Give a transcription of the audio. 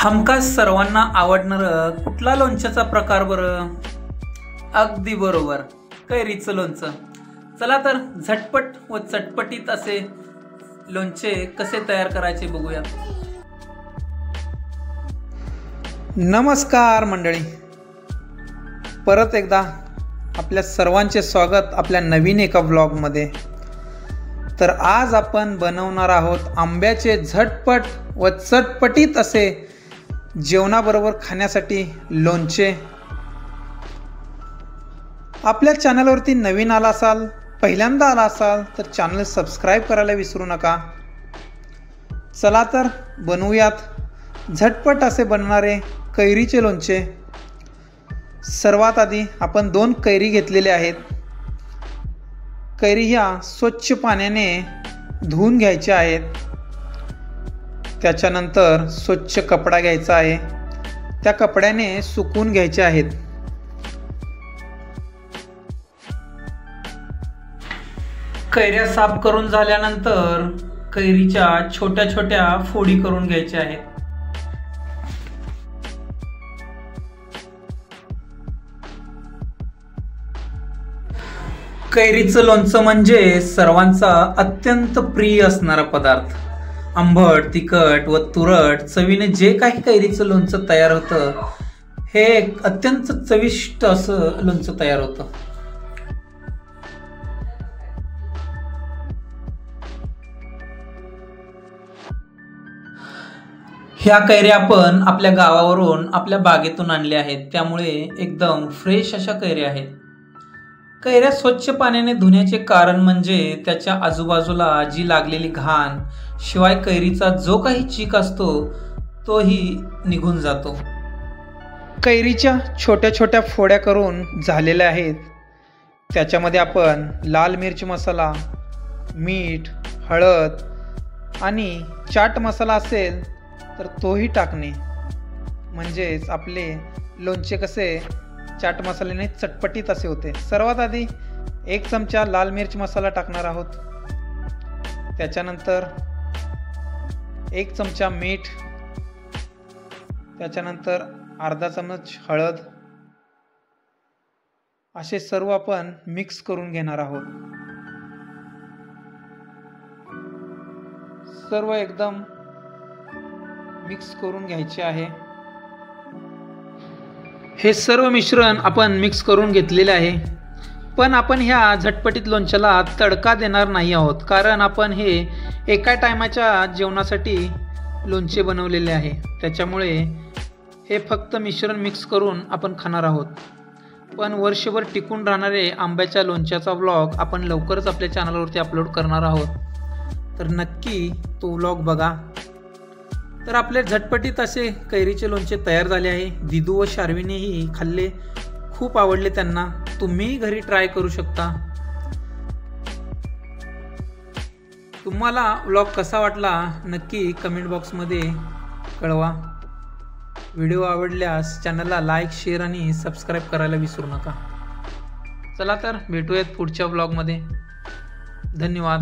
हमखास सर्वांना आवडणारं कुठला लोणच्याचा प्रकार बरं? अगदी बरोबर, कैरीचं लोणचं. चला तर झटपट व चटपटीत असे लोणचे कसे तयार करायचे बघूयात. नमस्कार मंडळी, परत एकदा आपल्या सर्वांचे स्वागत आपल्या नवीन एका व्लॉगमध्ये. तर आज आपण बनवणार आहोत आंब्याचे झटपट व चटपटीत असे जेवणाबरोबर खाण्यासाठी लोणचे. आपल्या चॅनलवरती नवीन आला असाल, पहिल्यांदा आला असाल तर चॅनल सबस्क्राईब करायला विसरू नका. चला तर बनवूयात झटपट असे बनणारे कैरीचे लोणचे. सर्वात आधी आपण 2 कैरी घेतलेले आहेत. कैरी ह्या स्वच्छ पाण्याने धुवून घ्यायच्या आहेत. त्याच्यानंतर स्वच्छ कपडा घ्यायचा आहे, त्या कपड्याने सुकवून घ्यायचे आहेत. कैऱ्या साफ करून झाल्यानंतर कैरीच्या छोट्या छोट्या फोडी करून घ्यायच्या आहेत. कैरीचं लोणचं म्हणजे सर्वांचा अत्यंत प्रिय असणारा पदार्थ. आंबट, तिखट व तुरट चवीने जे काही कैरीचं लोणचं तयार होतं, हे अत्यंत चविष्ट असं लोणचं तयार होतं. ह्या कैऱ्या आपण आपल्या गावावरून आपल्या बागेतून आणल्या आहेत, त्यामुळे एकदम फ्रेश अशा कैऱ्या आहेत. कैऱ्या स्वच्छ पाण्याने धुण्याचे कारण म्हणजे त्याच्या आजूबाजूला जी लागलेली घाण, शिवाय कैरीचा जो काही चीक असतो तोही निघून जातो. कैरीच्या छोट्या छोट्या फोड्या करून झालेल्या आहेत. त्याच्यामध्ये आपण लाल मिरची मसाला, मीठ, हळद आणि चाट मसाला असेल तर तोही टाकणे. म्हणजेच आपले लोणचे कसे चाट मसाल्याने चटपटीत असे होते. सर्वात आधी 1 चमचा लाल मिरची मसाला टाकणार आहोत. त्याच्यानंतर 1 चमचा मीठ, त्याच्यानंतर अर्धा चमच हळद, असे सर्व आपण मिक्स करून घेणार आहोत. सर्व एकदम मिक्स करून घ्यायचे आहे. हे सर्व मिश्रण आपण मिक्स करून घेतलेले आहे. पण आपण ह्या झटपटीत लोणच्याला तडका देणार नाही आहोत, कारण आपण हे एका टायमाच्या जेवणासाठी लोणचे बनवलेले आहे. त्याच्यामुळे हे फक्त मिश्रण मिक्स करून आपण खाणार आहोत. पण वर्षभर टिकून राहणारे आंब्याच्या लोणच्याचा व्लॉग आपण लवकरच आपल्या चॅनलवरती अपलोड करणार आहोत, तर नक्की तो व्लॉग बघा. तर आपले झटपटीत असे कैरीचे लोणचे तयार झाले आहे. दिदू व शार्वीनेही खाल्ले, खूप आवडले त्यांना. तुम्हीही घरी ट्राय करू शकता. तुम्हाला व्लॉग कसा वाटला नक्की कमेंट बॉक्समध्ये कळवा. व्हिडिओ आवडल्यास चॅनलला लाईक, शेअर आणि सबस्क्राईब करायला विसरू नका. चला तर भेटूयात पुढच्या व्लॉगमध्ये. धन्यवाद.